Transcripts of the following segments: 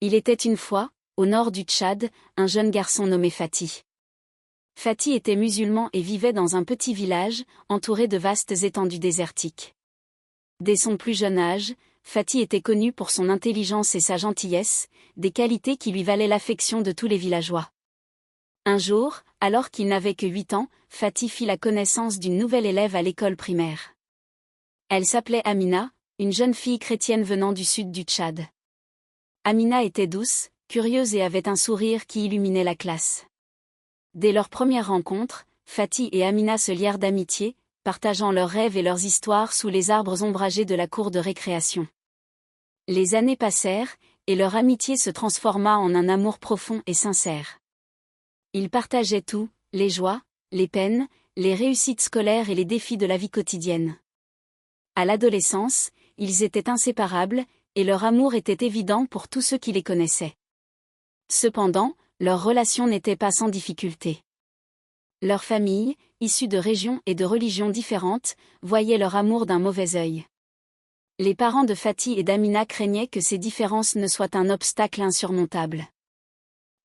Il était une fois, au nord du Tchad, un jeune garçon nommé Fatih. Fatih était musulman et vivait dans un petit village, entouré de vastes étendues désertiques. Dès son plus jeune âge, Fatih était connu pour son intelligence et sa gentillesse, des qualités qui lui valaient l'affection de tous les villageois. Un jour, alors qu'il n'avait que 8 ans, Fatih fit la connaissance d'une nouvelle élève à l'école primaire. Elle s'appelait Amina, une jeune fille chrétienne venant du sud du Tchad. Amina était douce, curieuse et avait un sourire qui illuminait la classe. Dès leur première rencontre, Fatih et Amina se lièrent d'amitié, partageant leurs rêves et leurs histoires sous les arbres ombragés de la cour de récréation. Les années passèrent, et leur amitié se transforma en un amour profond et sincère. Ils partageaient tout, les joies, les peines, les réussites scolaires et les défis de la vie quotidienne. À l'adolescence, ils étaient inséparables, et leur amour était évident pour tous ceux qui les connaissaient. Cependant, leur relation n'était pas sans difficulté. Leurs familles, issues de régions et de religions différentes, voyaient leur amour d'un mauvais œil. Les parents de Fatih et d'Amina craignaient que ces différences ne soient un obstacle insurmontable.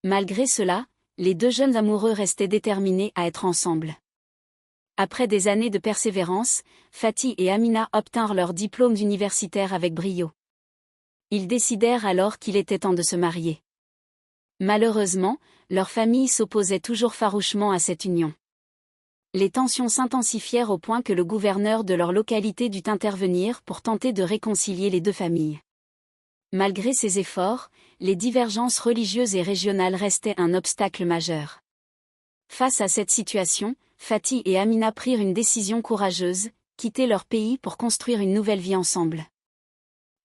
Malgré cela, les deux jeunes amoureux restaient déterminés à être ensemble. Après des années de persévérance, Fatih et Amina obtinrent leurs diplômes universitaires avec brio. Ils décidèrent alors qu'il était temps de se marier. Malheureusement, leur famille s'opposait toujours farouchement à cette union. Les tensions s'intensifièrent au point que le gouverneur de leur localité dut intervenir pour tenter de réconcilier les deux familles. Malgré ces efforts, les divergences religieuses et régionales restaient un obstacle majeur. Face à cette situation, Fatih et Amina prirent une décision courageuse, quitter leur pays pour construire une nouvelle vie ensemble.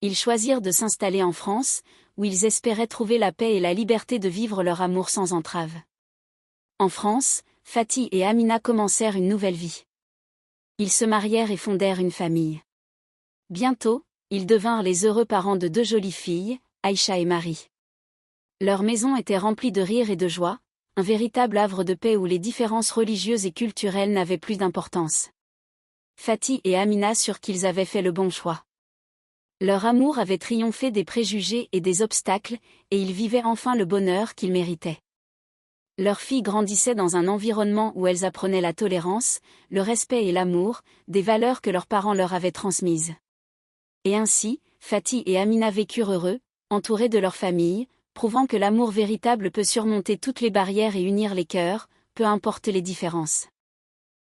Ils choisirent de s'installer en France, où ils espéraient trouver la paix et la liberté de vivre leur amour sans entrave. En France, Fatih et Amina commencèrent une nouvelle vie. Ils se marièrent et fondèrent une famille. Bientôt, ils devinrent les heureux parents de 2 jolies filles, Aïcha et Marie. Leur maison était remplie de rire et de joie, un véritable havre de paix où les différences religieuses et culturelles n'avaient plus d'importance. Fatih et Amina surent qu'ils avaient fait le bon choix. Leur amour avait triomphé des préjugés et des obstacles, et ils vivaient enfin le bonheur qu'ils méritaient. Leurs filles grandissaient dans un environnement où elles apprenaient la tolérance, le respect et l'amour, des valeurs que leurs parents leur avaient transmises. Et ainsi, Fatih et Amina vécurent heureux, entourés de leur famille, prouvant que l'amour véritable peut surmonter toutes les barrières et unir les cœurs, peu importe les différences.